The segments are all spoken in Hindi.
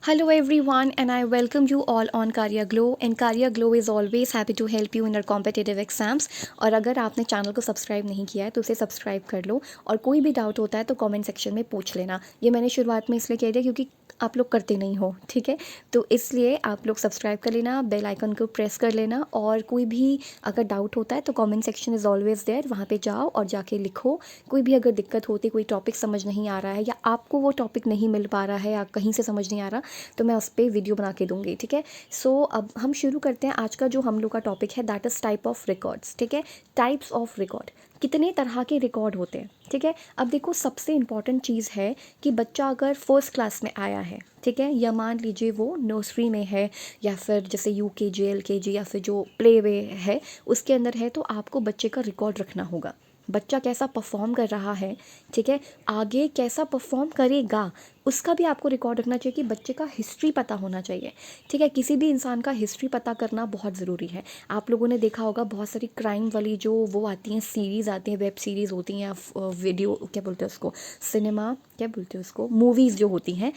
Hello everyone and I welcome you all on Karya Glow and Karya Glow is always happy to help you in your competitive exams। और अगर आपने चैनल को सब्सक्राइब नहीं किया है तो उसे सब्सक्राइब कर लो और कोई भी डाउट होता है तो कमेंट सेक्शन में पूछ लेना। ये मैंने शुरुआत में इसलिए कह दिया क्योंकि आप लोग करते नहीं हो, ठीक है। तो इसलिए आप लोग सब्सक्राइब कर लेना, बेल आइकन को प्रेस कर लेना और कोई भी अगर डाउट होता है तो comment section is always there, वहाँ पे जाओ और जाके लिखो। कोई भी अगर दिक्कत होती, कोई टॉपिक समझ नहीं आ रहा है या आपको वो टॉपिक नहीं मिल पा रहा है या कहीं से समझ नहीं आ रहा तो मैं उस पर वीडियो बना के दूंगी, ठीक है। सो अब हम शुरू करते हैं। आज का जो हम लोग का टॉपिक है that is type of records, ठीक है। टाइप्स ऑफ रिकॉर्ड, कितने तरह के रिकॉर्ड होते हैं, ठीक है। अब देखो, सबसे इम्पॉर्टेंट चीज़ है कि बच्चा अगर फर्स्ट क्लास में आया है, ठीक है, या मान लीजिए वो नर्सरी में है या फिर जैसे UKG LKG या फिर जो प्ले वे है उसके अंदर है, तो आपको बच्चे का रिकॉर्ड रखना होगा। बच्चा कैसा परफॉर्म कर रहा है, ठीक है, आगे कैसा परफॉर्म करेगा उसका भी आपको रिकॉर्ड रखना चाहिए कि बच्चे का हिस्ट्री पता होना चाहिए, ठीक है। किसी भी इंसान का हिस्ट्री पता करना बहुत ज़रूरी है। आप लोगों ने देखा होगा बहुत सारी क्राइम वाली जो वो आती हैं, सीरीज़ आती हैं, वेब सीरीज़ होती हैं या वीडियो क्या बोलते हैं उसको, सिनेमा क्या बोलते हैं उसको, मूवीज़ जो होती हैं,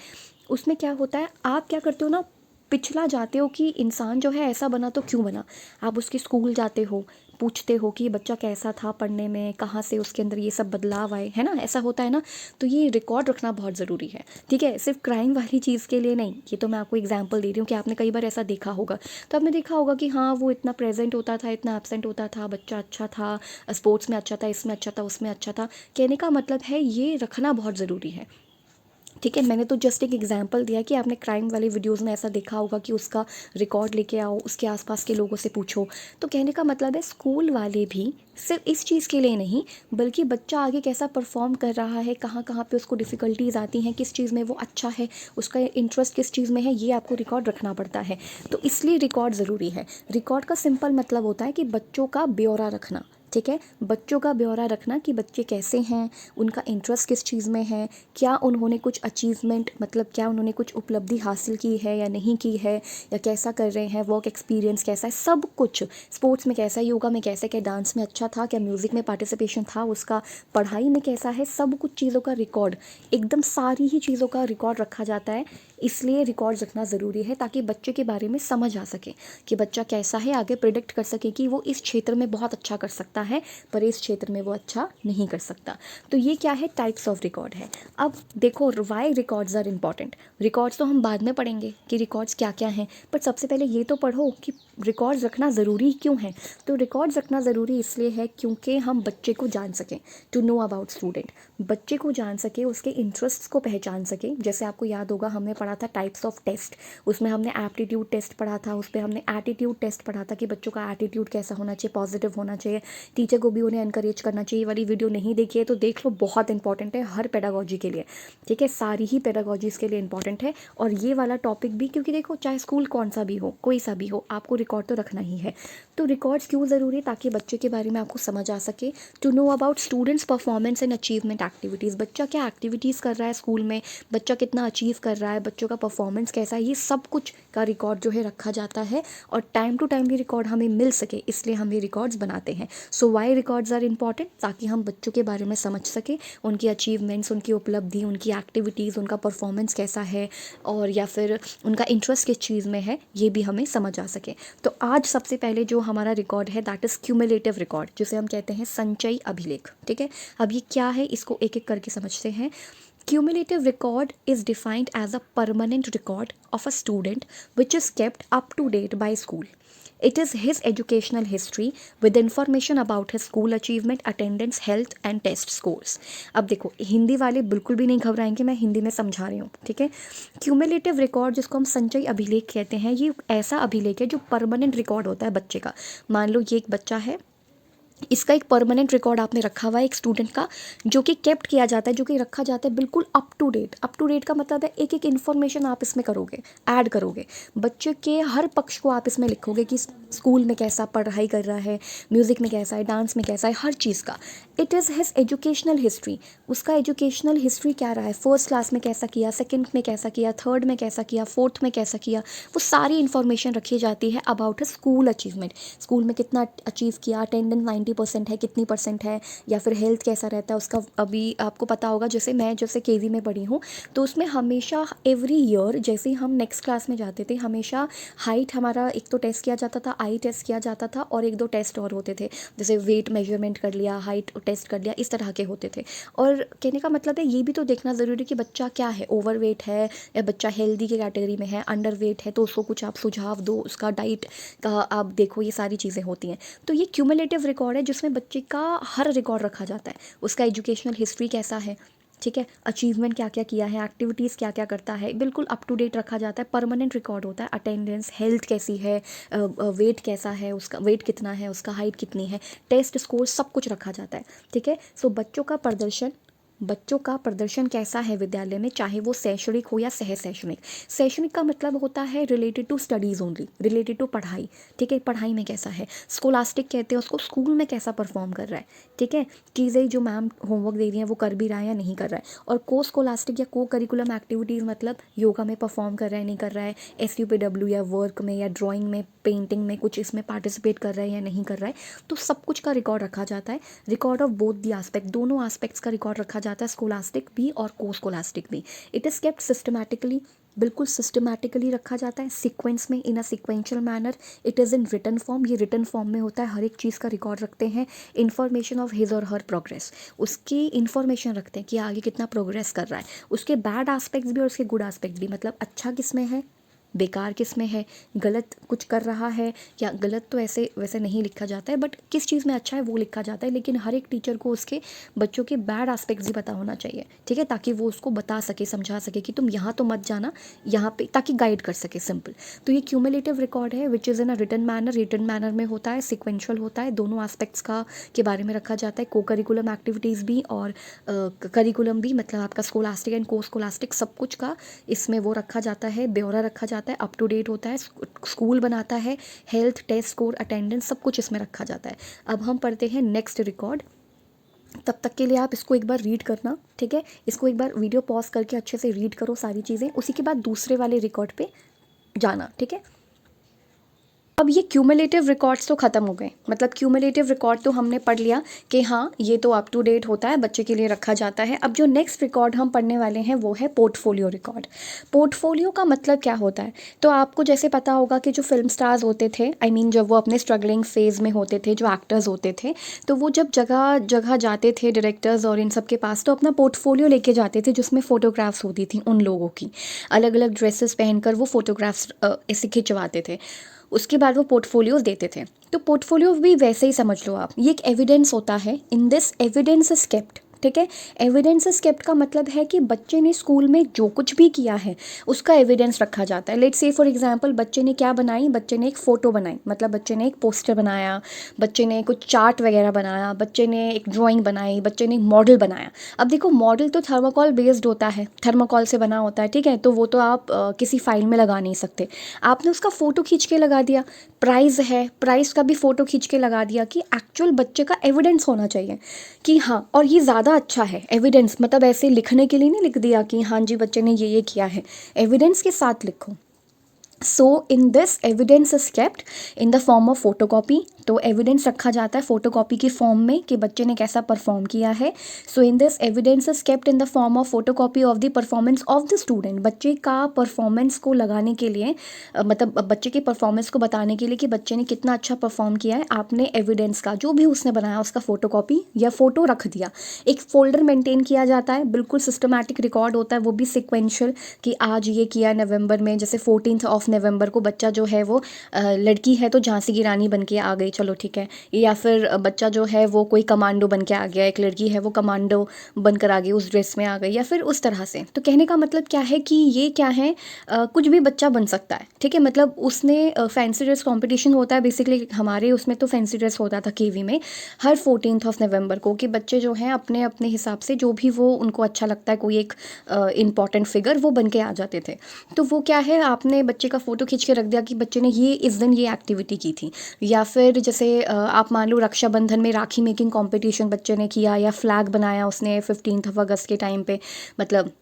उसमें क्या होता है, आप क्या करते हो ना, पिछला जाते हो कि इंसान जो है ऐसा बना तो क्यों बना। आप उसके स्कूल जाते हो, पूछते हो कि बच्चा कैसा था पढ़ने में, कहाँ से उसके अंदर ये सब बदलाव आए, है ना, ऐसा होता है ना। तो ये रिकॉर्ड रखना बहुत ज़रूरी है, ठीक है। सिर्फ क्राइम वाली चीज़ के लिए नहीं, ये तो मैं आपको एग्जांपल दे रही हूँ कि आपने कई बार ऐसा देखा होगा। तो आपने देखा होगा कि हाँ, वो इतना प्रेजेंट होता था, इतना एब्सेंट होता था, बच्चा अच्छा था, स्पोर्ट्स में अच्छा था, इसमें अच्छा था, उसमें अच्छा था। कहने का मतलब है ये रखना बहुत ज़रूरी है, ठीक है। मैंने तो जस्ट एक एग्जांपल दिया कि आपने क्राइम वाले वीडियोस में ऐसा देखा होगा कि उसका रिकॉर्ड लेके आओ, उसके आसपास के लोगों से पूछो। तो कहने का मतलब है स्कूल वाले भी सिर्फ इस चीज़ के लिए नहीं, बल्कि बच्चा आगे कैसा परफॉर्म कर रहा है, कहाँ कहाँ पे उसको डिफ़िकल्टीज़ आती हैं, किस चीज़ में वो अच्छा है, उसका इंटरेस्ट किस चीज़ में है, ये आपको रिकॉर्ड रखना पड़ता है। तो इसलिए रिकॉर्ड ज़रूरी है। रिकॉर्ड का सिंपल मतलब होता है कि बच्चों का ब्यौरा रखना, ठीक है। बच्चों का ब्यौरा रखना कि बच्चे कैसे हैं, उनका इंटरेस्ट किस चीज़ में है, क्या उन्होंने कुछ अचीवमेंट, मतलब क्या उन्होंने कुछ उपलब्धि हासिल की है या नहीं की है, या कैसा कर रहे हैं, वर्क एक्सपीरियंस कैसा है, सब कुछ। स्पोर्ट्स में कैसा है, योगा में कैसा है, क्या डांस में अच्छा था, क्या म्यूज़िक में पार्टिसिपेशन था उसका, पढ़ाई में कैसा है, सब कुछ चीज़ों का रिकॉर्ड, एकदम सारी ही चीज़ों का रिकॉर्ड रखा जाता है। इसलिए रिकॉर्ड रखना ज़रूरी है ताकि बच्चे के बारे में समझ आ सके कि बच्चा कैसा है, आगे प्रिडिक्ट कर सके कि वो इस क्षेत्र में बहुत अच्छा कर सकता है पर इस क्षेत्र में वो अच्छा नहीं कर सकता। तो ये क्या है, टाइप्स ऑफ रिकॉर्ड है। अब देखो, why records are important. Records तो हम बाद में पढ़ेंगे कि रिकॉर्ड्स क्या क्या हैं, पर सबसे पहले ये तो पढ़ो कि रिकॉर्ड्स रखना ज़रूरी क्यों है। तो रिकॉर्ड्स रखना ज़रूरी इसलिए है क्योंकि हम बच्चे को जान सकें, टू नो अबाउट स्टूडेंट, बच्चे को जान सके, उसके इंटरेस्ट्स को पहचान सके। जैसे आपको याद होगा हमने पढ़ा था टाइप्स ऑफ टेस्ट, उसमें हमने एप्टीट्यूड टेस्ट पढ़ा था, उस पर हमने एटीट्यूड टेस्ट पढ़ा था कि बच्चों का एटीट्यूड कैसा होना चाहिए, पॉजिटिव होना चाहिए, टीचर को भी उन्हें एनकरेज करना चाहिए। ये वाली वीडियो नहीं देखी है तो देख लो, बहुत इंपॉर्टेंट है हर पेडागोजी के लिए, ठीक है, सारी ही पेडागोजीज के लिए इंपॉर्टेंट है। और ये वाला टॉपिक भी, क्योंकि देखो चाहे स्कूल कौन सा भी हो, कोई सा भी हो, आपको रिकॉर्ड तो रखना ही है। तो रिकॉर्ड्स क्यों ज़रूरी है, ताकि बच्चे के बारे में आपको समझ आ सके, to know about students performance and achievement activities. बच्चा क्या एक्टिविटीज़ कर रहा है स्कूल में, बच्चा कितना अचीव कर रहा है, बच्चों का परफॉर्मेंस कैसा है, ये सब कुछ का रिकॉर्ड जो है रखा जाता है। और टाइम टू टाइम ये रिकॉर्ड हमें मिल सके, इसलिए हम ये रिकॉर्ड्स बनाते हैं। सो वाई रिकॉर्ड्स आर इंपॉर्टेंट, ताकि हम बच्चों के बारे में समझ सके, उनकी अचीवमेंट्स, उनकी उपलब्धि, उनकी एक्टिविटीज़, उनका परफॉर्मेंस कैसा है, और या फिर उनका इंटरेस्ट किस चीज़ में है, ये भी हमें समझ आ सके। तो आज सबसे पहले जो हमारा रिकॉर्ड है दैट इज़ क्यूमुलेटिव रिकॉर्ड, जिसे हम कहते हैं संचयी अभिलेख, ठीक है। अब ये क्या है, इसको एक एक करके समझते हैं। Cumulative record is defined as a permanent record of a student which is kept up to date by school. It is his educational history with information about his school achievement, attendance, health and test scores. अब देखो, हिंदी वाले बिल्कुल भी नहीं घबराएंगे, मैं हिंदी में समझा रही हूँ, ठीक है। क्यूमुलेटिव रिकॉर्ड, जिसको हम संचयी अभिलेख कहते हैं, ये ऐसा अभिलेख है जो परमानेंट रिकॉर्ड होता है बच्चे का। मान लो ये एक बच्चा है, इसका एक परमानेंट रिकॉर्ड आपने रखा हुआ है एक स्टूडेंट का, जो कि केप्ट किया जाता है, जो कि रखा जाता है बिल्कुल up to date. Up to date का मतलब है एक एक इन्फॉर्मेशन आप इसमें करोगे, ऐड करोगे, बच्चे के हर पक्ष को आप इसमें लिखोगे कि स्कूल में कैसा पढ़ाई कर रहा है, म्यूज़िक में कैसा है, डांस में कैसा है, हर चीज़ का। It is his educational history. उसका एजुकेशनल हिस्ट्री क्या रहा है, फर्स्ट क्लास में कैसा किया, सेकंड में कैसा किया, थर्ड में कैसा किया, फोर्थ में कैसा किया, वो सारी इन्फॉर्मेशन रखी जाती है about a school achievement. School में कितना अचीव किया, अटेंडेंस 90% है, कितनी परसेंट है, या फिर हेल्थ कैसा रहता है उसका। अभी आपको पता होगा, जैसे मैं जैसे केवी में पढ़ी हूँ, तो उसमें हमेशा एवरी ईयर जैसे ही हम नेक्स्ट क्लास में जाते थे, हमेशा हाइट हमारा एक तो टेस्ट किया जाता था, आई टेस्ट किया जाता था, और एक दो टेस्ट और होते थे, जैसे वेट मेजरमेंट कर लिया, हाइट टेस्ट कर लिया, इस तरह के होते थे। और कहने का मतलब है ये भी तो देखना ज़रूरी है कि बच्चा क्या है, ओवर वेट है या बच्चा हेल्दी की कैटेगरी में है, अंडर वेट है, तो उसको कुछ आप सुझाव दो, उसका डाइट का आप देखो, ये सारी चीज़ें होती हैं। तो ये क्यूमुलेटिव रिकॉर्ड है जिसमें बच्चे का हर रिकॉर्ड रखा जाता है, उसका एजुकेशनल हिस्ट्री कैसा है, ठीक है, अचीवमेंट क्या क्या किया है, एक्टिविटीज़ क्या क्या करता है, बिल्कुल अप टू डेट रखा जाता है, परमानेंट रिकॉर्ड होता है। अटेंडेंस, हेल्थ कैसी है, वेट कैसा है, उसका वेट कितना है, उसका हाइट कितनी है, टेस्ट स्कोर, सब कुछ रखा जाता है, ठीक है। सो बच्चों का प्रदर्शन कैसा है विद्यालय में, चाहे वो शैक्षणिक हो या सह शैक्षणिक। शैक्षणिक का मतलब होता है related to studies only, related to पढ़ाई, ठीक है, पढ़ाई में कैसा है। स्कोलास्टिक कहते हैं उसको, स्कूल में कैसा परफॉर्म कर रहा है, ठीक है, चीज़ें जो मैम होमवर्क दे रही हैं वो कर भी रहा है या नहीं कर रहा है। और को स्कोलास्टिक या को करिकुलम एक्टिविटीज़ मतलब योगा में परफॉर्म कर रहा है नहीं कर रहा है, SUPW या वर्क में या ड्राइंग में, पेंटिंग में कुछ इसमें पार्टिसिपेट कर रहा है या नहीं कर रहा है। तो सब कुछ का रिकॉर्ड रखा जाता है, record of both the aspect, दोनों आस्पेक्ट्स का रिकॉर्ड रखा जाता है, स्कोलास्टिक भी और को स्कोलास्टिक भी। इट इज़ केप्ट सिस्टमैटिकली, बिल्कुल सिस्टमैटिकली रखा जाता है, सीक्वेंस में, in a sequential manner. It is in written form, ये रिटन फॉर्म में होता है, हर एक चीज़ का रिकॉर्ड रखते हैं। इन्फॉर्मेशन ऑफ हिज और हर प्रोग्रेस, उसकी इन्फॉर्मेशन रखते हैं कि आगे कितना प्रोग्रेस कर रहा है, उसके बैड आस्पेक्ट्स भी और उसके गुड आस्पेक्ट भी, मतलब अच्छा किस में है, बेकार किस में है, गलत कुछ कर रहा है या गलत, तो ऐसे वैसे नहीं लिखा जाता है, बट किस चीज़ में अच्छा है वो लिखा जाता है। लेकिन हर एक टीचर को उसके बच्चों के बैड एस्पेक्ट्स भी पता होना चाहिए, ठीक है, ताकि वो उसको बता सके, समझा सके कि तुम यहाँ तो मत जाना, यहाँ पे, ताकि गाइड कर सके, सिंपल। तो ये क्यूमुलेटिव रिकॉर्ड है which is in a written manner, written manner में होता है, सिक्वेंशियल होता है, दोनों एस्पेक्ट्स का के बारे में रखा जाता है, को करिकुलम एक्टिविटीज़ भी और करिकुलम भी, मतलब आपका स्कोलास्टिक एंड को स्कोलास्टिक, सब कुछ का इसमें वो रखा जाता है, ब्यौरा रखा जाता है, अप टू डेट होता है, स्कूल बनाता है, हेल्थ, टेस्ट स्कोर, अटेंडेंस, सब कुछ इसमें रखा जाता है। अब हम पढ़ते हैं नेक्स्ट रिकॉर्ड। तब तक के लिए आप इसको एक बार रीड करना, ठीक है, इसको एक बार वीडियो पॉज करके अच्छे से रीड करो सारी चीज़ें, उसी के बाद दूसरे वाले रिकॉर्ड पे जाना, ठीक है। अब ये क्यूमुलेटिव रिकॉर्ड्स तो ख़त्म हो गए, मतलब क्यूमुलेटिव रिकॉर्ड तो हमने पढ़ लिया कि हाँ ये तो अप टू डेट होता है, बच्चे के लिए रखा जाता है। अब जो नेक्स्ट रिकॉर्ड हम पढ़ने वाले हैं वो है पोर्टफोलियो रिकॉर्ड। पोर्टफोलियो का मतलब क्या होता है, तो आपको जैसे पता होगा कि जो फिल्म स्टार्स होते थे, आई मीन जब वो अपने स्ट्रगलिंग फेज़ में होते थे, जो एक्टर्स होते थे, तो वो जब जगह जगह जाते थे डायरेक्टर्स और इन सब के पास, तो अपना पोर्टफोलियो लेके जाते थे जिसमें फ़ोटोग्राफ्स होती थी उन लोगों की, अलग अलग ड्रेसेस पहनकर वो फ़ोटोग्राफ्स ऐसे खिंचवाते थे, उसके बाद वो पोर्टफोलियोज देते थे। तो पोर्टफोलियो भी वैसे ही समझ लो आप, ये एक एविडेंस होता है, इन दिस एविडेंस इज केप्ट, ठीक है। एविडेंस इज केप्ट का मतलब है कि बच्चे ने स्कूल में जो कुछ भी किया है उसका एविडेंस रखा जाता है। लेट्स से फॉर एग्जांपल बच्चे ने क्या बनाई, बच्चे ने एक फ़ोटो बनाई, मतलब बच्चे ने एक पोस्टर बनाया, बच्चे ने कुछ चार्ट वगैरह बनाया, बच्चे ने एक ड्राइंग बनाई, बच्चे ने एक मॉडल बनाया। अब देखो मॉडल तो थर्माकोल बेस्ड होता है, थर्माकोल से बना होता है, ठीक है, तो वो तो आप किसी फाइल में लगा नहीं सकते। आपने उसका फ़ोटो खींच के लगा दिया, प्राइज़ है, प्राइज़ का भी फ़ोटो खींच के लगा दिया, कि एक्चुअल बच्चे का एविडेंस होना चाहिए कि हाँ, और ये ज़्यादा अच्छा है एविडेंस, मतलब ऐसे लिखने के लिए नहीं लिख दिया कि हाँ जी बच्चे ने ये किया है, एविडेंस के साथ लिखो। So in this evidence is kept in the form of photocopy, तो एविडेंस रखा जाता है फोटोकॉपी की फॉर्म में कि बच्चे ने कैसा परफॉर्म किया है। So in this evidence is kept in the form of photocopy of the performance of the student, बच्चे का परफॉर्मेंस को लगाने के लिए, मतलब बच्चे की परफॉर्मेंस को बताने के लिए कि बच्चे ने कितना अच्छा परफॉर्म किया है, आपने एविडेंस का जो भी उसने बनाया उसका फोटोकॉपी या फ़ोटो रख दिया। एक फोल्डर मेंटेन किया जाता है, बिल्कुल सिस्टमैटिक रिकॉर्ड होता है, वो भी सिक्वेंशियल, कि आज ये किया नवंबर में, जैसे 14 ऑफ नवंबर को बच्चा जो है वो लड़की है तो झांसी की रानी बन के आ गई, चलो ठीक है, या फिर बच्चा जो है वो कोई कमांडो बन के आ गया, एक लड़की है वो कमांडो बनकर आ गई, उस ड्रेस में आ गई, या फिर उस तरह से। तो कहने का मतलब क्या है कि ये क्या है, कुछ भी बच्चा बन सकता है, ठीक है, मतलब उसने फैंसी ड्रेस कंपटीशन होता है बेसिकली, हमारे उसमें तो फैंसी ड्रेस होता था केवी में हर 14 ऑफ नवंबर को, कि बच्चे जो हैं अपने अपने हिसाब से जो भी वो उनको अच्छा लगता है, कोई एक इम्पॉर्टेंट फिगर वो बन के आ जाते थे। तो वो क्या है, आपने बच्चे का फ़ोटो खींच के रख दिया कि बच्चे ने ये इस दिन ये एक्टिविटी की थी। या फिर जैसे आप मान लो रक्षाबंधन में राखी मेकिंग कॉम्पिटिशन बच्चे ने किया, या फ्लैग बनाया उसने 15th ऑफ अगस्त के टाइम पे, मतलब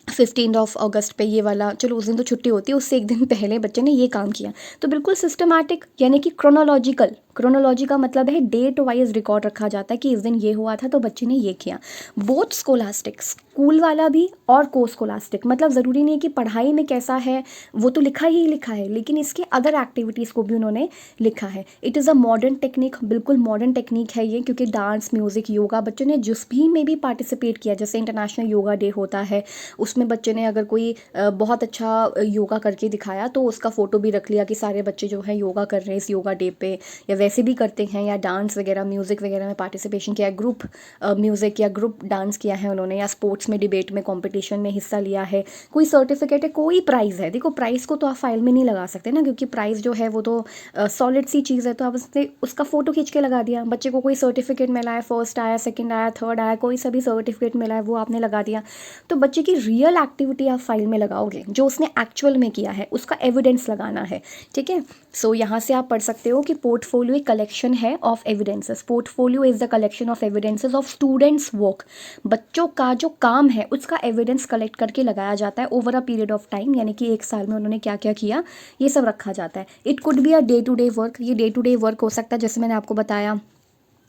15 ऑफ अगस्त पे ये वाला, चलो उस दिन तो छुट्टी होती है, उससे एक दिन पहले बच्चे ने ये काम किया। तो बिल्कुल सिस्टमैटिक, यानी कि क्रोनोलॉजिकल, क्रोनोलॉजी का मतलब है डेट वाइज रिकॉर्ड रखा जाता है कि इस दिन ये हुआ था तो बच्चे ने ये किया। बोथ स्कोलास्टिक, स्कूल वाला भी और को स्कोलास्टिक, मतलब ज़रूरी नहीं है कि पढ़ाई में कैसा है वो तो लिखा ही लिखा है, लेकिन इसके अदर एक्टिविटीज़ को भी उन्होंने लिखा है। It is a modern technique, बिल्कुल मॉडर्न टेक्निक है ये, क्योंकि डांस, म्यूज़िक, योगा बच्चों ने जिस भी में भी पार्टिसिपेट किया, जैसे इंटरनेशनल योगा डे होता है उसमें बच्चे ने अगर कोई बहुत अच्छा योगा करके दिखाया तो उसका फ़ोटो भी रख लिया कि सारे बच्चे जो हैं योगा कर रहे हैं इस योगा डे पे, या वैसे भी करते हैं, या डांस वगैरह, म्यूज़िक वगैरह में पार्टिसिपेशन किया, ग्रुप म्यूज़िक या ग्रुप डांस किया है उन्होंने, या स्पोर्ट्स में, डिबेट में, कंपटीशन में हिस्सा लिया है, कोई सर्टिफिकेट है, कोई प्राइज़ है। देखो प्राइज़ को तो आप फाइल में नहीं लगा सकते ना, क्योंकि प्राइज़ जो है वो तो सॉलिड सी चीज़ है, तो आप उसका फ़ोटो खींच के लगा दिया। बच्चे को कोई सर्टिफिकेट मिला है, फर्स्ट आया, सेकेंड आया, थर्ड आया, कोई सा भी सर्टिफिकेट मिला है वो आपने लगा दिया। तो बच्चे की रियल एक्टिविटी आप फाइल में लगाओगे, जो उसने एक्चुअल में किया है उसका एविडेंस लगाना है, ठीक है। सो यहाँ से आप पढ़ सकते हो कि पोर्टफोलियो एक कलेक्शन है of evidences. Portfolio is the collection of evidences of students work. बच्चों का जो काम है उसका एविडेंस कलेक्ट करके लगाया जाता है over a period of time, यानी कि एक साल में उन्होंने क्या क्या किया ये सब रखा जाता है। It could be a day to day work, ये डे टू डे वर्क हो सकता है, जैसे मैंने आपको बताया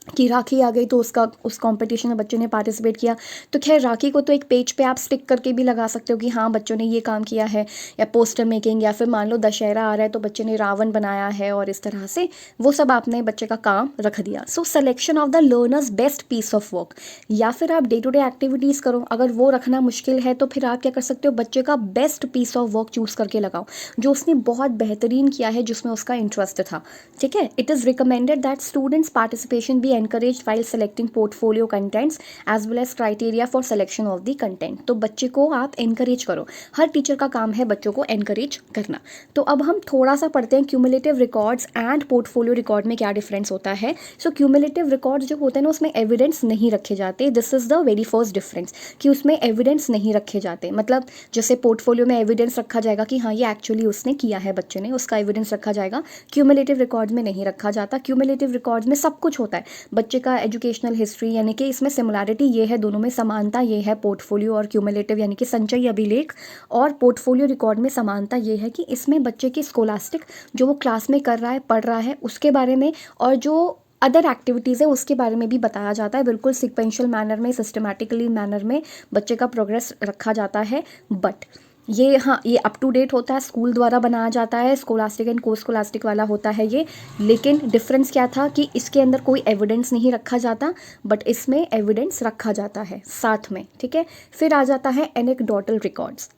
कि राखी आ गई तो उस कंपटीशन में बच्चों ने पार्टिसिपेट किया, तो खैर राखी को तो एक पेज पे आप स्टिक करके भी लगा सकते हो कि हाँ बच्चों ने ये काम किया है, या पोस्टर मेकिंग, या फिर मान लो दशहरा आ रहा है तो बच्चे ने रावण बनाया है, और इस तरह से वो सब आपने बच्चे का काम रख दिया। So selection of the learners best piece of work, या फिर आप डे टू डे एक्टिविटीज़ करो, अगर वो रखना मुश्किल है तो फिर आप क्या कर सकते हो, बच्चे का best piece of work choose करके लगाओ जो उसने बहुत बेहतरीन किया है, जिसमें उसका इंटरेस्ट था, ठीक है। It is recommended that students participation be encouraged while selecting portfolio contents as well as criteria for selection of the content। तो बच्चे को आप encourage करो, हर टीचर का काम है बच्चों को encourage करना। तो अब हम थोड़ा सा पढ़ते हैं cumulative records and portfolio record में क्या डिफरेंस होता है। सो क्यूमुलेटिव रिकॉर्ड्स जो होते हैं ना उसमें एविडेंस नहीं रखे जाते, this is the very first difference, कि उसमें एविडेंस नहीं रखे जाते। मतलब जैसे पोर्टफोलियो में एविडेंस रखा जाएगा कि हाँ ये एक्चुअली उसने किया है बच्चे ने, उसका एविडेंस रखा जाएगा, क्यूमुलेटिव रिकॉर्ड में नहीं रखा जाता। क्यूमुलेटिव रिकॉर्ड्स में सब कुछ होता है, बच्चे का एजुकेशनल हिस्ट्री, यानी कि इसमें सिमिलैरिटी ये है, दोनों में समानता ये है, पोर्टफोलियो और क्यूमुलेटिव यानी कि संचयी अभिलेख और पोर्टफोलियो रिकॉर्ड में समानता ये है कि इसमें बच्चे की स्कोलास्टिक जो वो क्लास में कर रहा है, पढ़ रहा है, उसके बारे में, और जो अदर एक्टिविटीज़ है उसके बारे में भी बताया जाता है। बिल्कुल सिक्वेंशियल मैनर में, सिस्टमैटिकली मैनर में बच्चे का प्रोग्रेस रखा जाता है। बट ये हाँ ये अप टू डेट होता है, स्कूल द्वारा बनाया जाता है, स्कोलास्टिक एंड को स्कोलास्टिक वाला होता है ये। लेकिन डिफरेंस क्या था कि इसके अंदर कोई एविडेंस नहीं रखा जाता, बट इसमें एविडेंस रखा जाता है साथ में, ठीक है। फिर आ जाता है एनेक्डोटल रिकॉर्ड्स।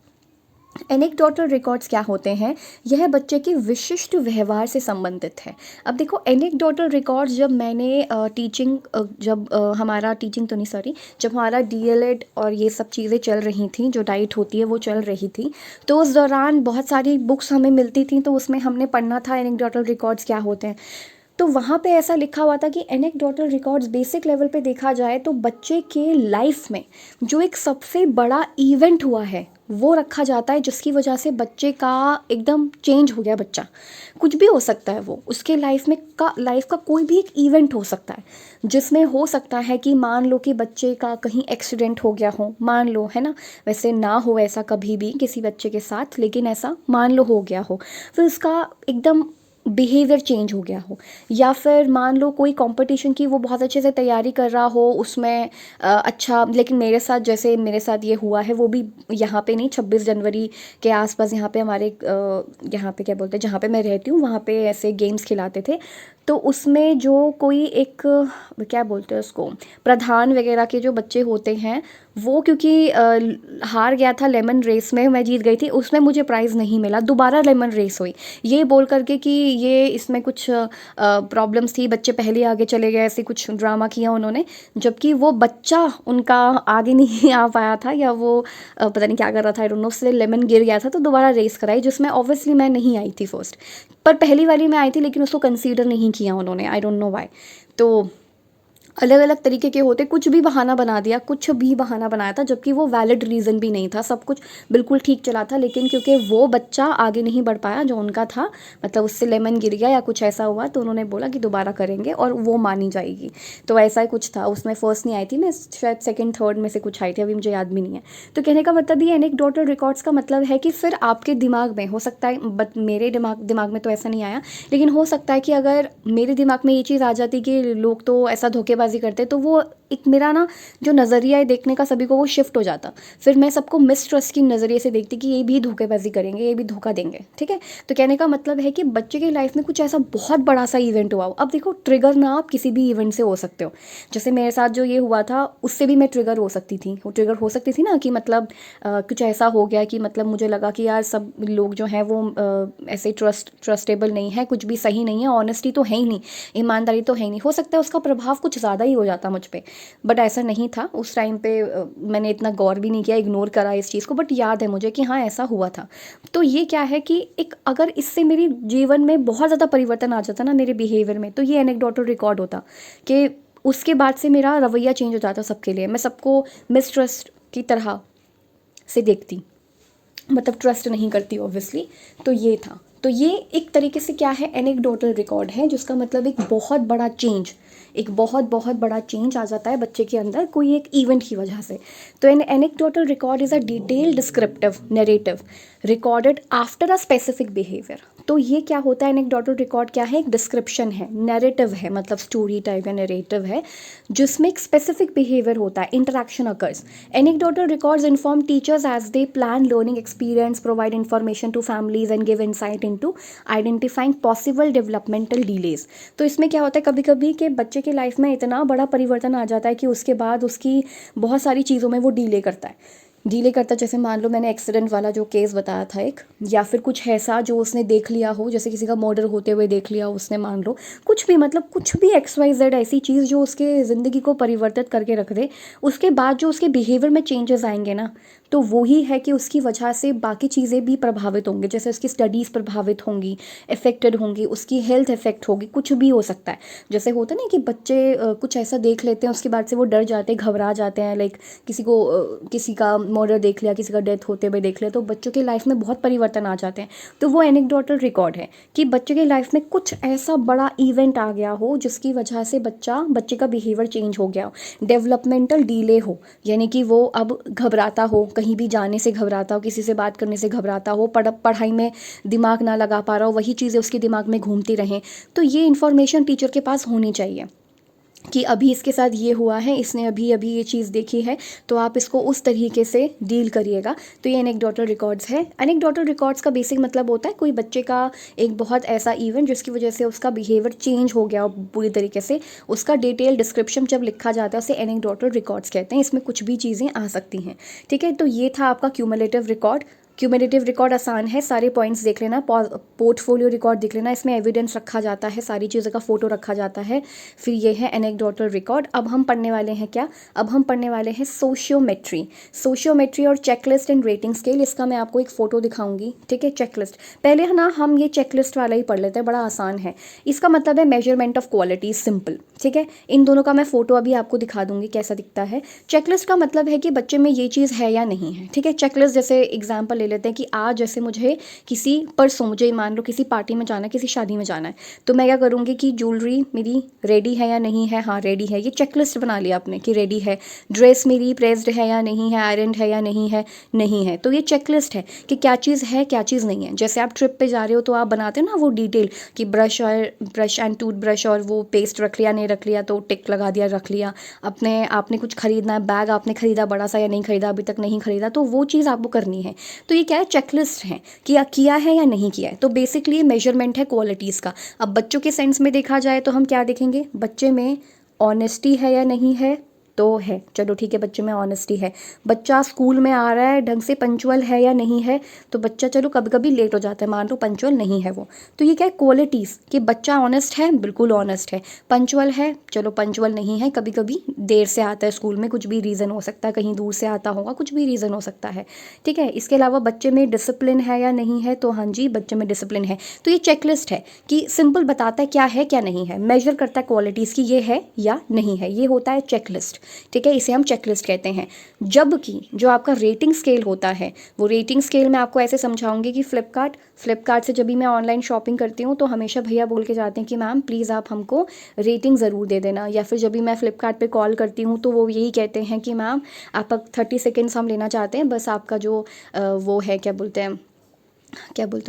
एनेक्डोटल रिकॉर्ड्स क्या होते हैं, यह बच्चे के विशिष्ट व्यवहार से संबंधित है। अब देखो एनेक्डोटल रिकॉर्ड्स जब मैंने टीचिंग हमारा टीचिंग तो नहीं सॉरी जब हमारा डीएलएड और ये सब चीज़ें चल रही थी, जो डाइट होती है वो चल रही थी, तो उस दौरान बहुत सारी बुक्स हमें मिलती थी, तो उसमें हमने पढ़ना था एनेक्डोटल रिकॉर्ड्स क्या होते हैं। तो वहाँ पे ऐसा लिखा हुआ था कि एनेक्डोटल रिकॉर्ड्स बेसिक लेवल पे देखा जाए तो बच्चे के लाइफ में जो एक सबसे बड़ा इवेंट हुआ है वो रखा जाता है, जिसकी वजह से बच्चे का एकदम चेंज हो गया बच्चा। कुछ भी हो सकता है वो, उसके लाइफ का कोई भी एक इवेंट हो सकता है, जिसमें हो सकता है कि मान लो कि बच्चे का कहीं एक्सीडेंट हो गया हो, मान लो, है ना, वैसे ना हो ऐसा कभी भी किसी बच्चे के साथ, लेकिन ऐसा मान लो हो गया हो, फिर उसका एकदम बिहेवियर चेंज हो गया हो। या फिर मान लो कोई कंपटीशन की वो बहुत अच्छे से तैयारी कर रहा हो, उसमें अच्छा, लेकिन मेरे साथ जैसे मेरे साथ ये हुआ है, वो भी यहाँ पे नहीं, 26 जनवरी के आसपास यहाँ पे हमारे यहाँ पे क्या बोलते हैं, जहाँ पे मैं रहती हूँ वहाँ पे ऐसे गेम्स खिलाते थे। तो उसमें जो कोई एक क्या बोलते हैं उसको, प्रधान वगैरह के जो बच्चे होते हैं, वो क्योंकि हार गया था लेमन रेस में, मैं जीत गई थी, उसमें मुझे प्राइज़ नहीं मिला। दोबारा लेमन रेस हुई, ये बोल करके कि ये इसमें कुछ प्रॉब्लम्स थी, बच्चे पहले आगे चले गए, ऐसे कुछ ड्रामा किया उन्होंने, जबकि वो बच्चा उनका आगे नहीं आ पाया था, या वो पता नहीं क्या कर रहा था, आई डोंट नो, उससे लेमन गिर गया था, तो दोबारा रेस कराई, जिसमें ऑब्वियसली मैं नहीं आई थी फर्स्ट, पर पहली वाली में आई थी, लेकिन उसको कंसीडर नहीं किया उन्होंने, आई डोंट नो व्हाई। तो अलग अलग तरीके के होते, कुछ भी बहाना बना दिया, कुछ भी बहाना बनाया था, जबकि वो वैलिड रीज़न भी नहीं था, सब कुछ बिल्कुल ठीक चला था, लेकिन क्योंकि वो बच्चा आगे नहीं बढ़ पाया जो उनका था, मतलब उससे लेमन गिर गया या कुछ ऐसा हुआ, तो उन्होंने बोला कि दोबारा करेंगे और वो मानी जाएगी। तो ऐसा ही कुछ था, उसमें फर्स्ट नहीं आई थी मैं, शायद सेकंड थर्ड में से कुछ आई थी, अभी मुझे याद भी नहीं है। तो कहने का मतलब ये एनेक्डोटल रिकॉर्ड्स का मतलब है कि फिर आपके दिमाग में हो सकता है, बट मेरे दिमाग में तो ऐसा नहीं आया, लेकिन हो सकता है कि अगर मेरे दिमाग में ये चीज़ आ जाती कि लोग तो ऐसा धोखेबाजी करते, तो वो एक मेरा ना जो नज़रिया है देखने का सभी को, वो शिफ्ट हो जाता। फिर मैं सबको मिसट्रस्ट की नज़रिए से देखती कि ये भी धोखेबाजी करेंगे, ये भी धोखा देंगे, ठीक है। तो कहने का मतलब है कि बच्चे की लाइफ में कुछ ऐसा बहुत बड़ा सा इवेंट हुआ हो। अब देखो, ट्रिगर ना आप किसी भी इवेंट से हो सकते हो। जैसे मेरे साथ जो ये हुआ था, उससे भी मैं ट्रिगर हो सकती थी, वो ट्रिगर हो सकती थी ना कि मतलब कुछ ऐसा हो गया कि मतलब मुझे लगा कि यार सब लोग जो हैं वो ऐसे ट्रस्टेबल नहीं है, कुछ भी सही नहीं है, ऑनेस्टी तो है ही नहीं, ईमानदारी तो है ही नहीं। हो सकता है उसका प्रभाव कुछ ज़्यादा ही हो जाता मुझ पे, बट ऐसा नहीं था उस टाइम पे। मैंने इतना गौर भी नहीं किया, इग्नोर करा इस चीज़ को, बट याद है मुझे कि हाँ ऐसा हुआ था। तो ये क्या है कि एक अगर इससे मेरी जीवन में बहुत ज़्यादा परिवर्तन आ जाता ना मेरे बिहेवियर में, तो ये एनेक्डोटल रिकॉर्ड होता कि उसके बाद से मेरा रवैया चेंज हो जाता सबके लिए। मैं सबको मिसट्रस्ट की तरह से देखती, मतलब ट्रस्ट नहीं करती ऑब्वियसली। तो ये था, तो ये एक तरीके से क्या है, एनेक्डोटल रिकॉर्ड है, जिसका मतलब एक बहुत बड़ा चेंज, एक बहुत बहुत बड़ा चेंज आ जाता है बच्चे के अंदर कोई एक इवेंट की वजह से। तो an anecdotal record is a detail descriptive narrative recorded after a specific behaviour. तो ये क्या होता है, एनेक्डोटल रिकॉर्ड क्या है, एक डिस्क्रिप्शन है, नैरेटिव है, मतलब स्टोरी टाइप या नरेटिव है, जिसमें एक स्पेसिफिक बिहेवियर होता है, interaction occurs. Anecdotal records inform teachers as they plan learning experience, provide information to families and give insight into identifying possible developmental delays. तो इसमें क्या होता है, कभी कभी के बच्चे की लाइफ में इतना बड़ा परिवर्तन आ जाता है कि उसके बाद उसकी बहुत सारी चीज़ों में वो डीले करता। जैसे मान लो मैंने एक्सीडेंट वाला जो केस बताया था एक, या फिर कुछ ऐसा जो उसने देख लिया हो, जैसे किसी का मर्डर होते हुए देख लिया हो उसने, मान लो कुछ भी, मतलब कुछ भी XYZ ऐसी चीज़ जो उसके ज़िंदगी को परिवर्तित करके रख दे, उसके बाद जो उसके बिहेवियर में चेंजेस आएंगे ना, तो वही है कि उसकी वजह से बाकी चीज़ें भी प्रभावित होंगी। जैसे उसकी स्टडीज़ प्रभावित होंगी, इफ़ेक्टेड होंगी, उसकी हेल्थ इफेक्ट होगी, कुछ भी हो सकता है। जैसे होता है ना कि बच्चे कुछ ऐसा देख लेते हैं, उसके बाद से वो डर जाते हैं, घबरा जाते हैं, लाइक किसी का मर्डर देख लिया, किसी का डेथ होते हुए देख लिया, तो बच्चों की लाइफ में बहुत परिवर्तन आ जाते हैं। तो वो एनेक्डोटल रिकॉर्ड है कि बच्चे की लाइफ में कुछ ऐसा बड़ा इवेंट आ गया हो जिसकी वजह से बच्चे का बिहेवियर चेंज हो गया हो, डेवलपमेंटल डिले हो, यानी कि वो अब घबराता हो, कहीं भी जाने से घबराता हो, किसी से बात करने से घबराता हो, पढ़ाई में दिमाग ना लगा पा रहा हो, वही चीज़ें उसके दिमाग में घूमती रहें। तो ये इन्फॉर्मेशन टीचर के पास होनी चाहिए कि अभी इसके साथ ये हुआ है, इसने अभी अभी ये चीज़ देखी है, तो आप इसको उस तरीके से डील करिएगा। तो ये एनेक्डोटल रिकॉर्ड्स है। एनेक्डोटल रिकॉर्ड्स का बेसिक मतलब होता है कोई बच्चे का एक बहुत ऐसा इवेंट जिसकी वजह से उसका बिहेवियर चेंज हो गया हो पूरी तरीके से, उसका डिटेल डिस्क्रिप्शन जब लिखा जाता है उसे एनेक्डोटल रिकॉर्ड्स कहते हैं। इसमें कुछ भी चीज़ें आ सकती हैं, ठीक है। तो ये था आपका क्यूमुलेटिव रिकॉर्ड। क्यूमुलेटिव रिकॉर्ड आसान है, सारे पॉइंट्स देख लेना। पोर्टफोलियो रिकॉर्ड देख लेना, इसमें एविडेंस रखा जाता है, सारी चीज़ों का फोटो रखा जाता है। फिर ये है एनेक्डोटल रिकॉर्ड। अब हम पढ़ने वाले हैं क्या, अब हम पढ़ने वाले हैं सोशियोमेट्री और चेकलिस्ट एंड रेटिंग स्केल। इसका मैं आपको एक फ़ोटो दिखाऊंगी, ठीक है। चेकलिस्ट पहले है ना, हम ये चेकलिस्ट वाला ही पढ़ लेते हैं, बड़ा आसान है। इसका मतलब है मेजरमेंट ऑफ क्वालिटी, सिंपल, ठीक है। इन दोनों का मैं फ़ोटो अभी आपको दिखा दूंगी कैसा दिखता है। चेकलिस्ट का मतलब है कि बच्चे में ये चीज़ है या नहीं है, ठीक है। चेकलिस्ट जैसे एग्जाम्पल ले लेते हैं कि आज जैसे मुझे परसों मुझे मान लो किसी पार्टी में जाना है, किसी शादी में जाना है, तो मैं क्या करूँगी कि ज्वेलरी मेरी रेडी है या नहीं है, हाँ रेडी है, ये चेकलिस्ट बना लिया आपने कि रेडी है। ड्रेस मेरी प्रेस्ड है या नहीं है, आयरन है या नहीं है, नहीं है। तो ये चेकलिस्ट है कि क्या चीज़ है क्या चीज़ नहीं है। जैसे आप ट्रिप पे जा रहे हो तो आप बनाते हो ना वो डिटेल कि ब्रश एंड टूथ ब्रश और वो पेस्ट रख लिया नहीं रख लिया, तो टिक लगा दिया रख लिया। आपने कुछ खरीदना है, बैग आपने खरीदा बड़ा सा या नहीं खरीदा, अभी तक नहीं खरीदा, तो वो चीज़ आपको करनी है। तो ये क्या है, चेकलिस्ट है कि किया है या नहीं किया है। तो बेसिकली मेजरमेंट है क्वालिटीज़ का। अब बच्चों के सेंस में देखा जाए तो हम क्या देखेंगे, बच्चे में ऑनेस्टी है या नहीं है, तो है, चलो ठीक है, बच्चे में ऑनेस्टी है। बच्चा स्कूल में आ रहा है ढंग से, पंचुअल है या नहीं है, तो बच्चा चलो कभी कभी लेट हो जाता है, मान लो पंचुअल नहीं है वो, तो ये क्या है, क्वालिटीज़ कि बच्चा ऑनेस्ट है, बिल्कुल ऑनेस्ट है। पंचुअल है, चलो पंचुअल नहीं है, कभी कभी देर से आता है स्कूल में, कुछ भी रीज़न हो सकता है, कहीं दूर से आता होगा, कुछ भी रीज़न हो सकता है, ठीक है। इसके अलावा बच्चे में डिसिप्लिन है या नहीं है, तो हाँ जी, बच्चे में डिसिप्लिन है। तो ये चेकलिस्ट है कि सिंपल बताता है क्या है क्या नहीं है, मेजर करता है क्वालिटीज़ की ये है या नहीं है, ये होता है चेकलिस्ट, ठीक है, इसे हम चेकलिस्ट कहते हैं। जबकि जो आपका रेटिंग स्केल होता है, वो रेटिंग स्केल मैं आपको ऐसे समझाऊंगी कि फ्लिपकार्ट से जब भी मैं ऑनलाइन शॉपिंग करती हूँ तो हमेशा भैया बोल के जाते हैं कि मैम प्लीज़ आप हमको रेटिंग ज़रूर दे देना, या फिर जब भी मैं फ्लिपकार्ट पे कॉल करती हूँ तो वो यही कहते हैं कि मैम आपका 30 सेकेंड्स हम लेना चाहते हैं, बस आपका जो वो है क्या बोलते हैं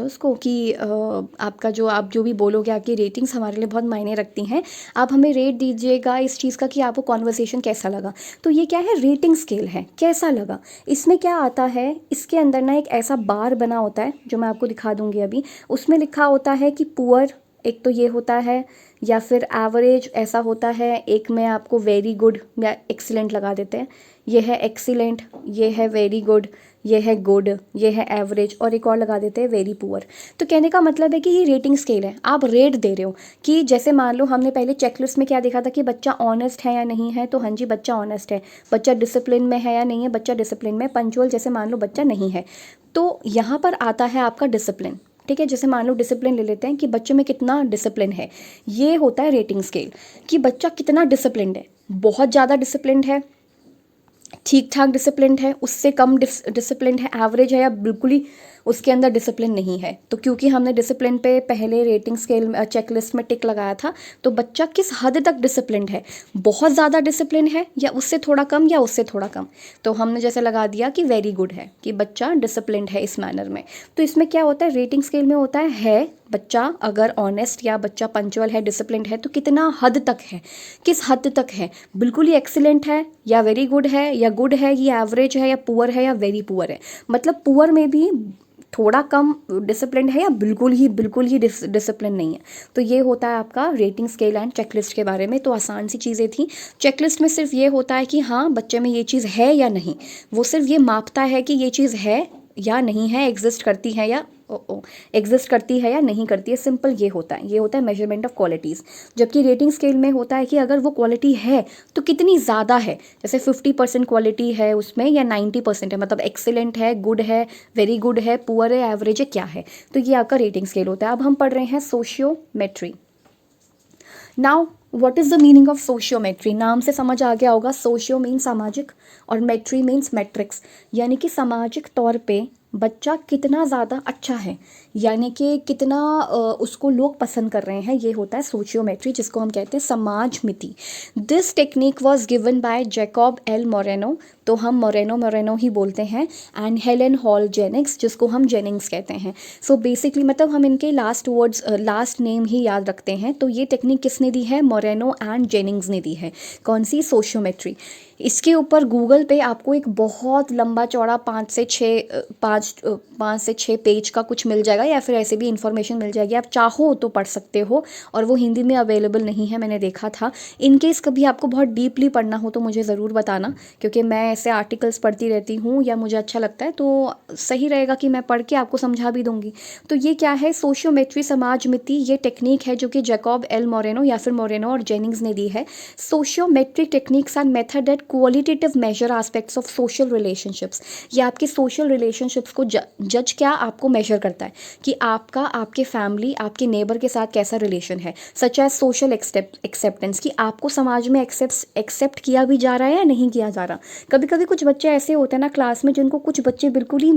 उसको कि आपका जो आप जो भी बोलोगे, आपकी रेटिंग्स हमारे लिए बहुत मायने रखती हैं, आप हमें रेट दीजिएगा इस चीज़ का कि आपको कॉन्वर्सेशन कैसा लगा। तो ये क्या है, रेटिंग स्केल है, कैसा लगा। इसमें क्या आता है, इसके अंदर ना एक ऐसा बार बना होता है जो मैं आपको दिखा दूंगी अभी, उसमें लिखा होता है कि पुअर, एक तो ये होता है, या फिर एवरेज ऐसा होता है, एक में आपको वेरी गुड या एक्सीलेंट लगा देते हैं, ये है एक्सीलेंट, ये है वेरी गुड, ये है गुड, ये है एवरेज, और एक और लगा देते हैं वेरी पुअर। तो कहने का मतलब है कि ये रेटिंग स्केल है, आप रेट दे रहे हो कि जैसे मान लो हमने पहले चेकलिस्ट में क्या देखा था कि बच्चा ऑनेस्ट है या नहीं है, तो हाँ जी बच्चा ऑनेस्ट है। बच्चा डिसिप्लिन में है या नहीं है, बच्चा डिसिप्लिन में। पंचुअल जैसे मान लो बच्चा नहीं है, तो यहाँ पर आता है आपका डिसिप्लिन, ठीक है। जैसे मान लो डिसिप्लिन ले लेते हैं कि बच्चे में कितना डिसिप्लिन है, ये होता है रेटिंग स्केल कि बच्चा कितना डिसिप्लिन्ड है, बहुत ज़्यादा डिसिप्लिन्ड है, ठीक ठाक डिसिप्लिन्ड है, उससे कम डिसिप्लिन्ड है, एवरेज है, या बिल्कुल ही उसके अंदर डिसिप्लिन नहीं है। तो क्योंकि हमने डिसिप्लिन पे पहले रेटिंग स्केल चेकलिस्ट में टिक लगाया था, तो बच्चा किस हद तक डिसिप्लिन्ड है, बहुत ज़्यादा डिसिप्लिन है या उससे थोड़ा कम या उससे थोड़ा कम, तो हमने जैसे लगा दिया कि वेरी गुड है, कि बच्चा डिसिप्लिन्ड है इस मैनर में। तो इसमें क्या होता है, रेटिंग स्केल में होता है बच्चा अगर ऑनेस्ट या बच्चा पंचुअल है, डिसिप्लिन्ड है, तो कितना हद तक है, किस हद तक है, बिल्कुल ही एक्सीलेंट है या वेरी गुड है या गुड है, ये एवरेज है या पुअर है या वेरी पुअर है, मतलब पुअर में भी थोड़ा कम डिसिप्लिन है या बिल्कुल ही डिसिप्लिन नहीं है। तो ये होता है आपका रेटिंग स्केल एंड चेकलिस्ट के बारे में। तो आसान सी चीज़ें थी। चेकलिस्ट में सिर्फ ये होता है कि हाँ बच्चे में ये चीज़ है या नहीं, वो सिर्फ ये मापता है कि ये चीज़ है या नहीं है, एग्जिस्ट करती है या एग्जिस्ट करती है या नहीं करती है, सिंपल ये होता है मेजरमेंट ऑफ क्वालिटीज़। जबकि रेटिंग स्केल में होता है कि अगर वो क्वालिटी है तो कितनी ज़्यादा है, जैसे 50% क्वालिटी है उसमें या 90% है, मतलब एक्सीलेंट है, गुड है, वेरी गुड है, पुअर है, एवरेज है, क्या है। तो ये आपका रेटिंग स्केल होता है। अब हम पढ़ रहे हैं sociometry. Now what is the meaning of sociometry, नाम से समझ आ गया होगा, सोशियो मीन्स सामाजिक और मेट्री मीन्स मैट्रिक्स, यानी कि सामाजिक तौर पे बच्चा कितना ज़्यादा अच्छा है, यानी कि कितना उसको लोग पसंद कर रहे हैं, ये होता है सोशियोमेट्री, जिसको हम कहते हैं समाज मिति। This technique was given by Jacob L Moreno, तो हम मोरेनो ही बोलते हैं, एंड हेलेन हॉल जेनिंग्स, जिसको हम जेनिंग्स कहते हैं। सो बेसिकली मतलब हम इनके लास्ट नेम ही याद रखते हैं। तो ये टेक्निक किसने दी है, मोरेनो एंड जेनिंग्स ने दी है। कौन सी, सोशियोमेट्री। इसके ऊपर गूगल पे आपको एक बहुत लंबा चौड़ा 5 से 6 पेज का कुछ मिल जाएगा, या फिर ऐसे भी इंफॉर्मेशन मिल जाएगी, आप चाहो तो पढ़ सकते हो, और वो हिंदी में अवेलेबल नहीं है, मैंने देखा था। इन केस कभी आपको बहुत डीपली पढ़ना हो तो मुझे ज़रूर बताना, क्योंकि मैं ऐसे आर्टिकल्स पढ़ती रहती हूँ या मुझे अच्छा लगता है, तो सही रहेगा कि मैं पढ़ के आपको समझा भी दूंगी। तो ये क्या है, सोशियोमेट्री समाज मिति, ये टेक्निक है जो कि जैकब एल मोरेनो या फिर मोरेनो और जेनिंग्स ने दी है। Sociometric techniques are method that qualitative measure aspects of social relationships. ये आपके सोशल रिलेशनशिप्स को जज क्या आपको मेजर करता है कि आपका आपके फैमिली आपके नेबर के साथ कैसा रिलेशन है, सच एज सोशल एक्सेप्टेंस, कि आपको समाज में एक्सेप्ट किया भी जा रहा है या नहीं किया जा रहा। कभी कभी कुछ बच्चे ऐसे होते हैं ना क्लास में, जिनको कुछ बच्चे बिल्कुल ही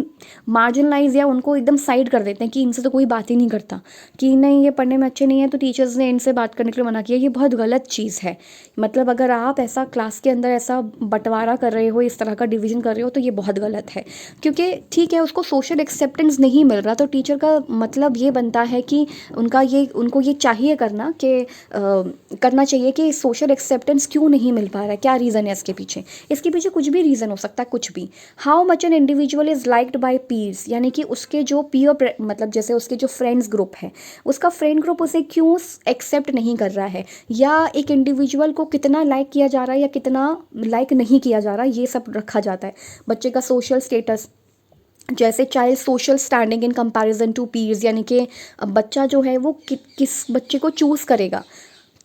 मार्जिनलाइज या उनको एकदम साइड कर देते हैं कि इनसे तो कोई बात ही नहीं करता, कि नहीं ये पढ़ने में अच्छे नहीं है तो टीचर्स ने इनसे बात करने के लिए मना किया। ये बहुत गलत चीज़ है। मतलब अगर आप ऐसा क्लास के अंदर ऐसा बंटवारा कर रहे हो, इस तरह का डिवीजन कर रहे हो, तो ये बहुत गलत है। क्योंकि ठीक है उसको सोशल एक्सेप्टेंस नहीं मिल रहा, तो टीचर का मतलब ये बनता है कि उनको ये चाहिए करना कि करना चाहिए कि सोशल एक्सेप्टेंस क्यों नहीं मिल पा रहा है, क्या रीज़न है इसके पीछे कुछ भी रीज़न हो सकता है, कुछ भी। How much an individual is liked by pirs, यानी कि उसके जो पीयर मतलब जैसे उसके जो फ्रेंड्स ग्रुप है, उसका फ्रेंड ग्रुप उसे क्यों एक्सेप्ट नहीं कर रहा है, या एक इंडिविजुअल को कितना लाइक किया जा रहा है या कितना लाइक नहीं किया जा रहा है, ये सब रखा जाता है। बच्चे का सोशल स्टेटस, जैसे child social standing in comparison to peers, यानी कि बच्चा जो है वो किस बच्चे को चूज़ करेगा।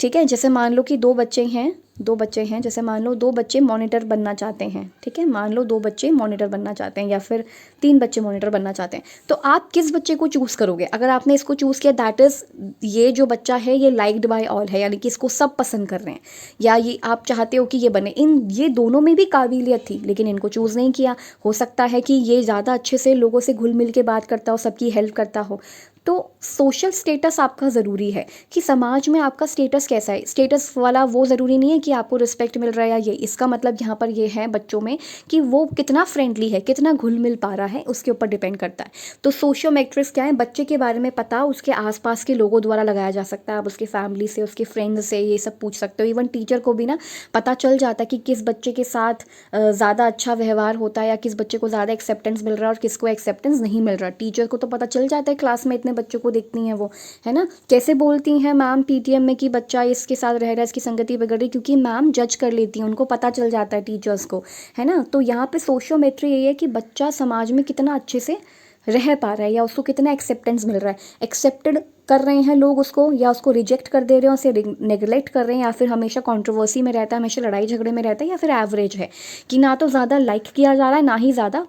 ठीक है, जैसे मान लो कि दो बच्चे हैं, जैसे मान लो 2 बच्चे मॉनिटर बनना चाहते हैं। ठीक है, मान लो 2 बच्चे मॉनिटर बनना चाहते हैं या फिर 3 बच्चे मॉनिटर बनना चाहते हैं, तो आप किस बच्चे को चूज़ करोगे? अगर आपने इसको चूज़ किया, दैट इज़ ये जो बच्चा है ये लाइक्ड बाय ऑल है, यानी कि इसको सब पसंद कर रहे हैं, या ये आप चाहते हो कि ये बने। ये दोनों में भी काबिलियत थी लेकिन इनको चूज़ नहीं किया। हो सकता है कि ये ज़्यादा अच्छे से लोगों से घुल मिल के बात करता हो, सबकी हेल्प करता हो। तो सोशल स्टेटस आपका ज़रूरी है कि समाज में आपका स्टेटस कैसा है। स्टेटस वाला वो ज़रूरी नहीं है कि आपको रिस्पेक्ट मिल रहा है या ये, इसका मतलब यहाँ पर ये है बच्चों में कि वो कितना फ्रेंडली है, कितना घुल मिल पा रहा है, उसके ऊपर डिपेंड करता है। तो सोशियोमेट्रिक्स क्या है? बच्चे के बारे में पता उसके आसपास के लोगों द्वारा लगाया जा सकता है। आप उसकी फैमिली से, उसके फ्रेंड्स से ये सब पूछ सकते हो। इवन टीचर को भी ना पता चल जाता है कि किस बच्चे के साथ ज़्यादा अच्छा व्यवहार होता है या किस बच्चे को ज़्यादा एक्सेप्टेंस मिल रहा है और किसको एक्सेप्टेंस नहीं मिल रहा। टीचर को तो पता चल जाता है, क्लास में इतने बच्चों को देखती हैं वो, है ना, कैसे बोलती हैं मैम पीटीएम में कि बच्चा इसके साथ रह रहा है, इसकी संगति बिगड़ रही, क्योंकि मैम जज कर लेती हैं, उनको पता चल जाता है टीचर्स को, है ना। तो यहाँ पे सोशियोमेट्री यही है कि बच्चा समाज में कितना अच्छे से रह पा रहा है या उसको कितना एक्सेप्टेंस मिल रहा है, एक्सेप्टेड कर रहे हैं लोग उसको या उसको रिजेक्ट कर दे रहे हैं, उसे नेगलेक्ट कर रहे हैं, या फिर हमेशा कंट्रोवर्सी में रहता है, हमेशा लड़ाई झगड़े में रहता है, या फिर एवरेज है कि ना तो ज़्यादा लाइक किया जा रहा है ना ही ज़्यादा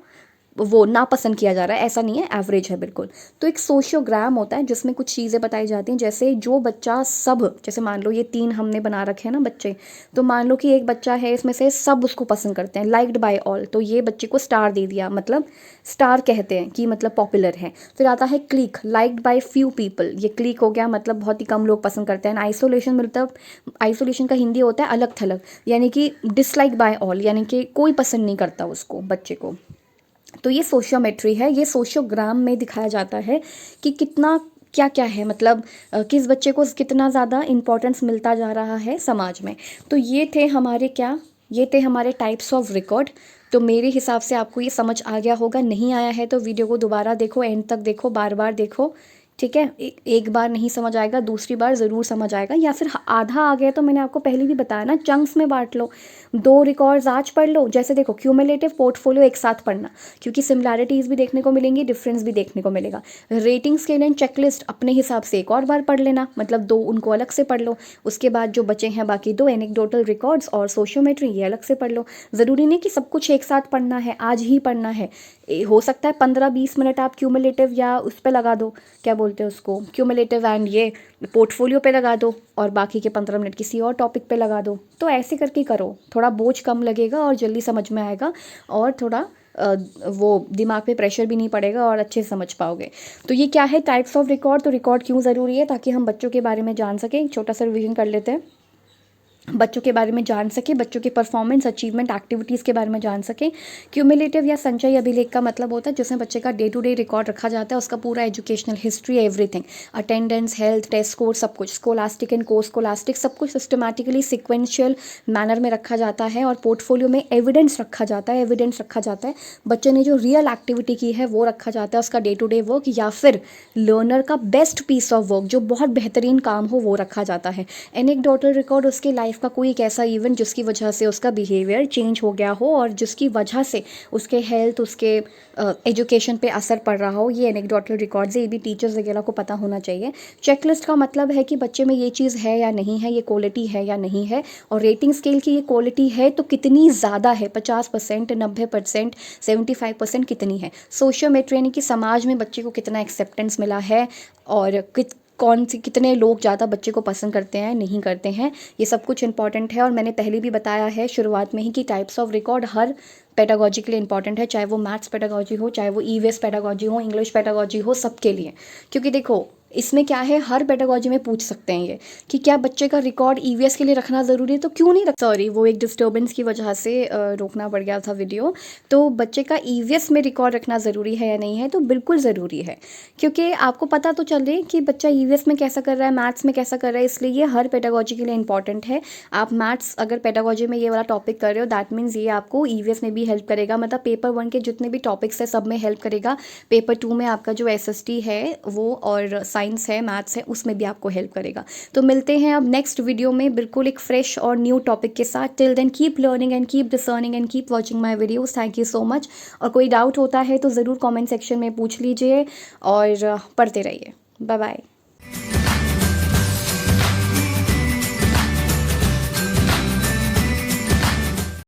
वो नापसंद किया जा रहा है, ऐसा नहीं है, एवरेज है बिल्कुल। तो एक सोशियोग्राम होता है जिसमें कुछ चीज़ें बताई जाती हैं, जैसे जो बच्चा सब, जैसे मान लो ये 3 हमने बना रखे हैं ना बच्चे, तो मान लो कि एक बच्चा है इसमें से सब उसको पसंद करते हैं, लाइक्ड बाय ऑल, तो ये बच्चे को स्टार दे दिया, मतलब स्टार कहते हैं कि मतलब पॉपुलर है। फिर आता है click, liked by few people, ये क्लिक हो गया, मतलब बहुत ही कम लोग पसंद करते हैं। आइसोलेशन, मतलब आइसोलेशन का हिंदी होता है अलग थलग, यानी कि डिसलाइक बाय ऑल, यानी कि कोई पसंद नहीं करता उसको, बच्चे को। तो ये सोशियोमेट्री है, ये सोशियोग्राम में दिखाया जाता है कि कितना क्या क्या है, मतलब किस बच्चे को कितना ज़्यादा इम्पोर्टेंस मिलता जा रहा है समाज में। तो ये थे हमारे टाइप्स ऑफ रिकॉर्ड। तो मेरे हिसाब से आपको ये समझ आ गया होगा, नहीं आया है तो वीडियो को दोबारा देखो, एंड तक देखो, बार बार देखो। ठीक है, एक बार नहीं समझ आएगा, दूसरी बार ज़रूर समझ आएगा, या फिर आधा आ गया तो मैंने आपको पहले भी बताया ना, चंक्स में बांट लो। 2 रिकॉर्ड्स आज पढ़ लो, जैसे देखो क्यूमुलेटिव, पोर्टफोलियो एक साथ पढ़ना, क्योंकि सिमिलैरिटीज़ भी देखने को मिलेंगी, डिफरेंस भी देखने को मिलेगा। रेटिंग स्केल एंड चेकलिस्ट अपने हिसाब से एक और बार पढ़ लेना, मतलब 2 उनको अलग से पढ़ लो। उसके बाद जो बचे हैं बाकी 2, एनेक्डोटल रिकॉर्ड्स और सोशियोमेट्री, ये अलग से पढ़ लो। ज़रूरी नहीं कि सब कुछ एक साथ पढ़ना है, आज ही पढ़ना है। हो सकता है 15-20 मिनट आप क्यूमुलेटिव या उस पर लगा दो, क्या बोलते हैं उसको, क्यूमुलेटिव एंड ये पोर्टफोलियो पे लगा दो, और बाकी के 15 मिनट किसी और टॉपिक पे लगा दो। तो ऐसे करके करो, थोड़ा बोझ कम लगेगा और जल्दी समझ में आएगा, और थोड़ा वो दिमाग पे प्रेशर भी नहीं पड़ेगा और अच्छे से समझ पाओगे। तो ये क्या है, टाइप्स ऑफ रिकॉर्ड। तो रिकॉर्ड क्यों ज़रूरी है? ताकि हम बच्चों के बारे में जान सकें। छोटा सा रिवीजन कर लेते हैं, बच्चों के बारे में जान सके, बच्चों के परफॉर्मेंस, अचीवमेंट, एक्टिविटीज़ के बारे में जान सके। क्यूमुलेटिव या संचयी अभिलेख का मतलब होता है जिसमें बच्चे का डे टू डे रिकॉर्ड रखा जाता है, उसका पूरा educational history, everything, attendance, health, test score, सब कुछ, स्कोलास्टिक एंड कोर्स स्कोलास्टिक, सब कुछ सिस्टमैटिकली सिक्वेंशियल मैनर में रखा जाता है। और पोर्टफोलियो में एविडेंस रखा जाता है, बच्चे ने जो रियल एक्टिविटी की है वो रखा जाता है, उसका डे टू डे वर्क, या फिर लर्नर का बेस्ट पीस ऑफ वर्क, जो बहुत बेहतरीन काम हो, वो रखा जाता है। एनेक्डोटल रिकॉर्ड, उसके लाइफ का कोई एक ऐसा इवेंट जिसकी वजह से उसका बिहेवियर चेंज हो गया हो और जिसकी वजह से उसके हेल्थ, उसके एजुकेशन पे असर पड़ रहा हो, ये एनेक्डोटल रिकॉर्ड्स है। ये भी टीचर्स वगैरह को पता होना चाहिए। चेकलिस्ट का मतलब है कि बच्चे में ये चीज़ है या नहीं है, ये क्वालिटी है या नहीं है। और रेटिंग स्केल की ये क्वालिटी है तो कितनी ज़्यादा है, 50%, 90%, 75% कितनी है। सोशियोमेट्री यानी कि समाज में बच्चे को कितना एक्सेप्टेंस मिला है और कितने लोग ज़्यादा बच्चे को पसंद करते हैं, नहीं करते हैं, ये सब कुछ इंपॉर्टेंट है। और मैंने पहले भी बताया है शुरुआत में ही कि types of record her pedagogy के लिए इंपॉर्टेंट है, चाहे वो मैथ्स पेडागॉजी हो, चाहे वो ईवीएस पेडागॉजी हो, इंग्लिश पेडागॉजी हो, सबके लिए। क्योंकि देखो इसमें क्या है, हर पेडागोजी में पूछ सकते हैं ये कि क्या बच्चे का रिकॉर्ड ईवीएस के लिए रखना ज़रूरी है, तो क्यों नहीं रख, सॉरी वो एक डिस्टर्बेंस की वजह से रोकना पड़ गया था वीडियो। तो बच्चे का ईवीएस में रिकॉर्ड रखना ज़रूरी है या नहीं है, तो बिल्कुल ज़रूरी है, क्योंकि आपको पता तो चले कि बच्चा ईवीएस में कैसा कर रहा है, मैथ्स में कैसा कर रहा है, इसलिए ये हर पेडागोजी के लिए इंपॉर्टेंट है। आप मैथ्स अगर पेडागोजी में ये वाला टॉपिक कर रहे हो, दैट मीन्स ये आपको ईवीएस में भी हेल्प करेगा, मतलब पेपर 1 के जितने भी टॉपिक्स है सब में हेल्प करेगा। पेपर 2 में आपका जो एसएसटी है वो, और साइंस है, मैथ्स है, उसमें भी आपको हेल्प करेगा। तो मिलते हैं अब नेक्स्ट वीडियो में बिल्कुल एक फ्रेश और न्यू टॉपिक के साथ। Till then keep learning and keep discerning and keep watching my videos. Thank you so much. और कोई डाउट होता है तो ज़रूर कमेंट सेक्शन में पूछ लीजिए और पढ़ते रहिए। Bye bye.